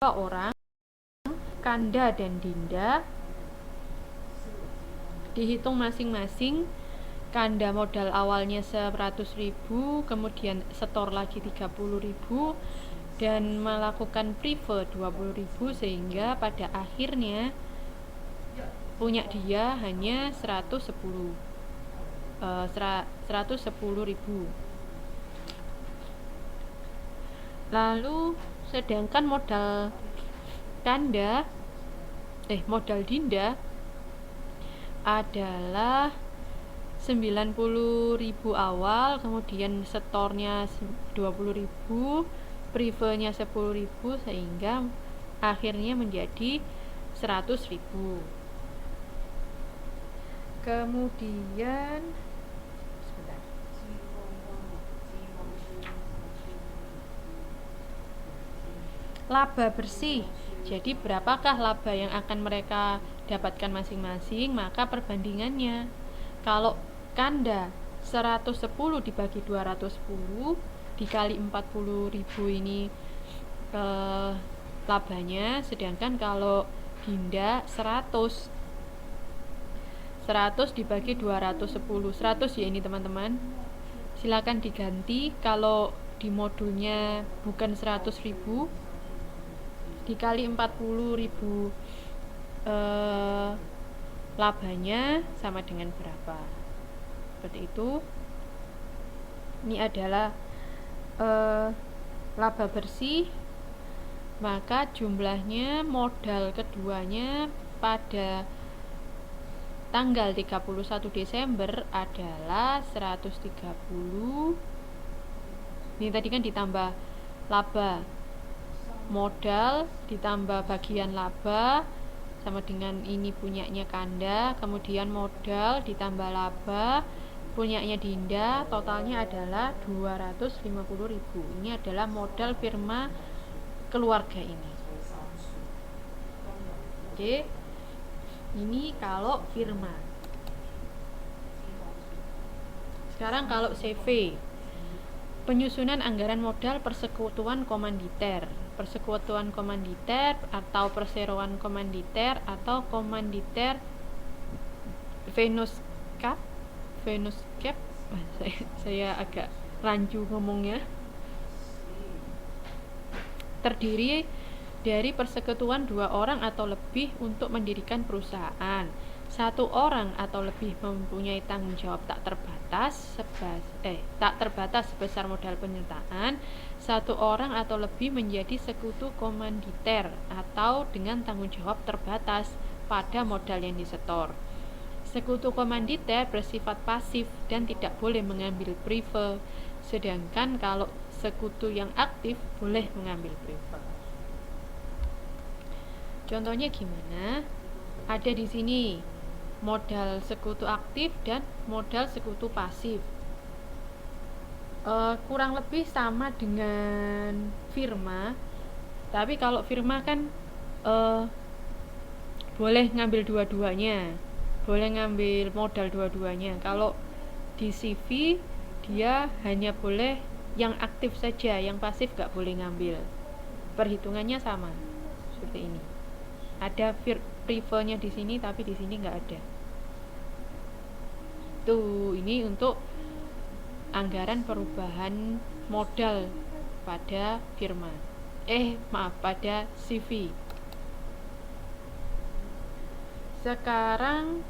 orang, Kanda dan Dinda, dihitung masing-masing. Kanda modal awalnya 100.000, kemudian setor lagi 30.000 dan melakukan prefer 20.000, sehingga pada akhirnya punya dia hanya 110.000. Lalu sedangkan modal Dinda adalah 90.000 awal, kemudian setornya 20.000, prefernya 10.000, sehingga akhirnya menjadi 100.000. Kemudian laba bersih. Jadi berapakah laba yang akan mereka dapatkan masing-masing? Maka perbandingannya, kalau Kanda 110 dibagi 210 dikali 40.000 ini labanya, sedangkan kalau Dinda 100 dibagi 210, 100 ya ini teman-teman. Silakan diganti, kalau di modulnya bukan 100.000 dikali 40.000 labanya sama dengan berapa, seperti itu. Ini adalah laba bersih. Maka jumlahnya modal keduanya pada tanggal 31 Desember adalah 130. Ini tadi kan ditambah laba, modal ditambah bagian laba sama dengan ini punyanya Kanda, kemudian modal ditambah laba punyanya Dinda, totalnya adalah 250.000. Ini adalah modal firma keluarga ini. Oke, ini kalau firma. Sekarang kalau CV, penyusunan anggaran modal persekutuan komanditer. Persekutuan komanditer atau perseroan komanditer atau komanditer Venus Cap. Saya agak rancu ngomongnya. Terdiri dari persekutuan 2 orang atau lebih untuk mendirikan perusahaan. 1 orang atau lebih mempunyai tanggung jawab tak terbatas sebesar modal penyertaan. 1 orang atau lebih menjadi sekutu komanditer atau dengan tanggung jawab terbatas pada modal yang disetor. Sekutu komanditer bersifat pasif dan tidak boleh mengambil prefer, sedangkan kalau sekutu yang aktif boleh mengambil prefer. Contohnya gimana? Ada di sini modal sekutu aktif dan modal sekutu pasif. Kurang lebih sama dengan firma, tapi kalau firma kan boleh ngambil dua-duanya, boleh ngambil modal dua-duanya. Kalau di CV dia hanya boleh yang aktif saja, yang pasif gak boleh ngambil. Perhitungannya sama seperti ini. Ada prefernya di sini, tapi di sini nggak ada. Tuh, ini untuk anggaran perubahan modal pada firma. Pada CV. Sekarang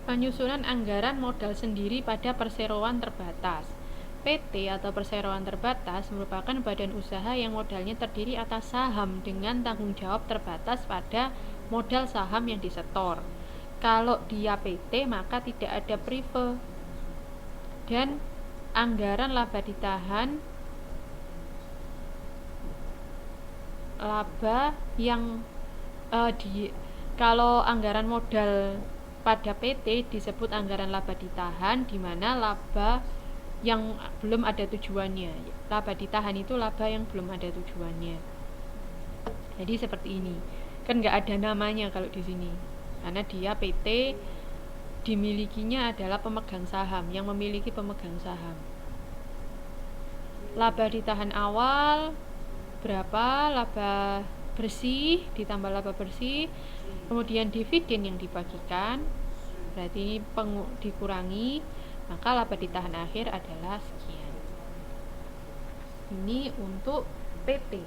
penyusunan anggaran modal sendiri pada perseroan terbatas. PT atau perseroan terbatas merupakan badan usaha yang modalnya terdiri atas saham dengan tanggung jawab terbatas pada modal saham yang disetor. Kalau dia PT maka tidak ada prefer, dan anggaran laba ditahan, laba yang kalau anggaran modal pada PT disebut anggaran laba ditahan, di mana laba yang belum ada tujuannya. Laba ditahan itu laba yang belum ada tujuannya. Jadi seperti ini. Kan nggak ada namanya kalau di sini, karena dia PT, dimilikinya adalah pemegang saham, yang memiliki pemegang saham. Laba ditahan awal berapa laba bersih ditambah laba bersih, kemudian dividen yang dibagikan, berarti dikurangi, maka laba ditahan akhir adalah sekian. Ini untuk PT.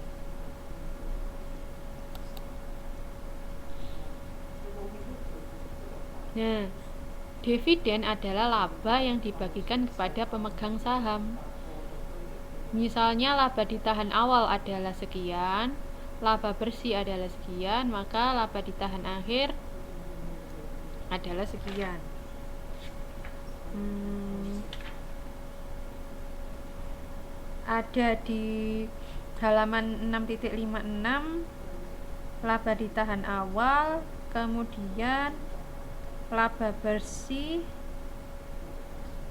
Nah, dividen adalah laba yang dibagikan kepada pemegang saham. Misalnya laba ditahan awal adalah sekian, laba bersih adalah sekian, maka laba ditahan akhir adalah sekian. Ada di halaman 6.56 laba ditahan awal, kemudian laba bersih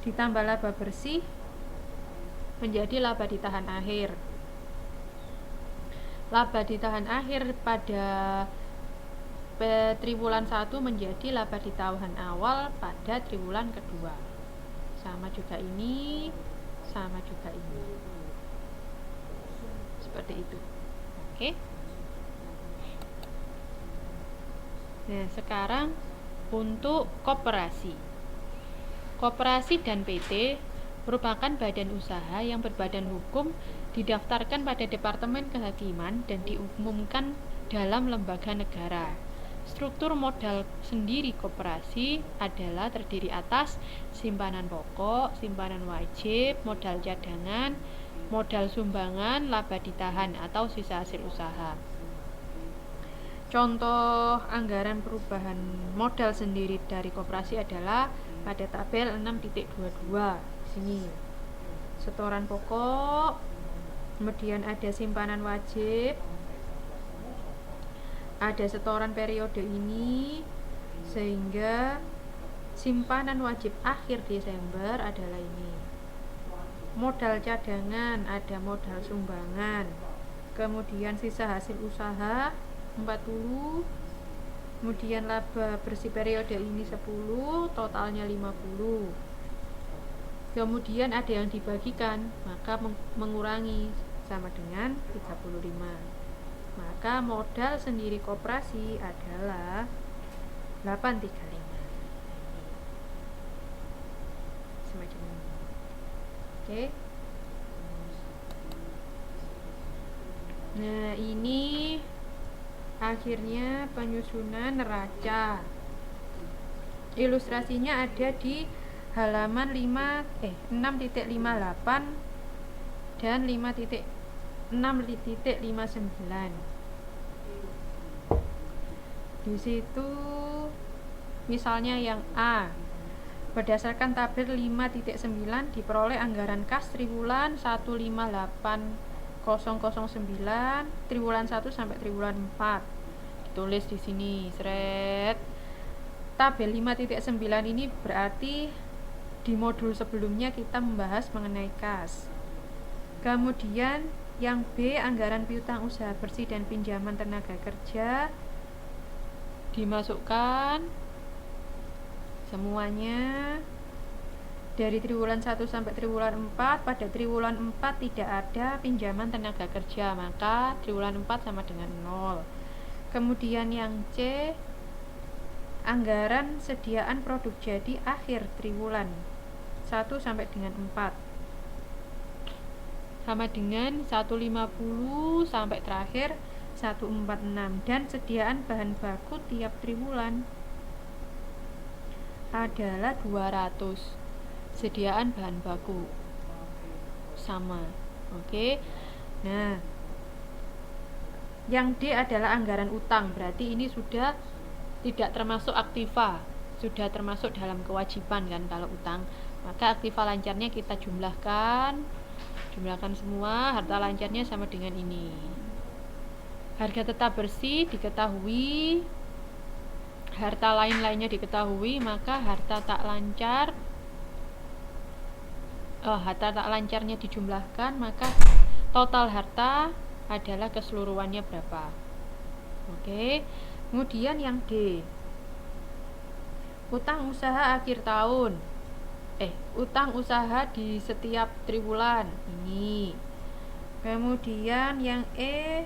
ditambah laba bersih menjadi laba ditahan akhir. Laba ditahan akhir pada triwulan 1 menjadi laba ditahan awal pada triwulan kedua. Sama juga ini, sama juga ini. Seperti itu. Oke. Nah, sekarang untuk koperasi. Koperasi dan PT merupakan badan usaha yang berbadan hukum, didaftarkan pada Departemen Kehakiman dan diumumkan dalam lembaga negara. Struktur modal sendiri koperasi adalah terdiri atas simpanan pokok, simpanan wajib, modal cadangan, modal sumbangan, laba ditahan atau sisa hasil usaha. Contoh anggaran perubahan modal sendiri dari koperasi adalah pada tabel 6.22 sini. Setoran pokok, kemudian ada simpanan wajib, ada setoran periode ini, sehingga simpanan wajib akhir Desember adalah ini. Modal cadangan, ada modal sumbangan, kemudian sisa hasil usaha 40, kemudian laba bersih periode ini 10, totalnya 50. Kemudian ada yang dibagikan, maka mengurangi sama dengan 35. Maka modal sendiri koperasi adalah 835. Semacam ini. Oke. Nah, ini akhirnya penyusunan neraca. Ilustrasinya ada di halaman 6.58 dan 6.59. Di situ misalnya yang A, berdasarkan tabel 5.9 diperoleh anggaran kas triwulan 158.009 triwulan 1 sampai triwulan 4. Ditulis di sini, seret. Tabel 5.9 ini berarti di modul sebelumnya kita membahas mengenai kas. Kemudian yang B, anggaran piutang usaha bersih dan pinjaman tenaga kerja, dimasukkan semuanya dari triwulan 1 sampai triwulan 4. Pada triwulan 4 tidak ada pinjaman tenaga kerja, maka triwulan 4 sama dengan 0. Kemudian yang C, anggaran sediaan produk jadi akhir triwulan 1 sampai dengan 4 sama dengan 150 sampai terakhir 146, dan sediaan bahan baku tiap triwulan adalah 200. Sediaan bahan baku sama. Oke. Nah, yang D adalah anggaran utang, berarti ini sudah tidak termasuk aktiva, sudah termasuk dalam kewajiban kan kalau utang. Maka aktiva lancarnya kita jumlahkan semua, harta lancarnya sama dengan ini. Harga tetap bersih diketahui, harta lain-lainnya diketahui, maka harta tak lancarnya dijumlahkan, maka total harta adalah keseluruhannya berapa. Oke. Kemudian yang D, utang usaha akhir tahun, utang usaha di setiap triwulan ini. Kemudian yang E,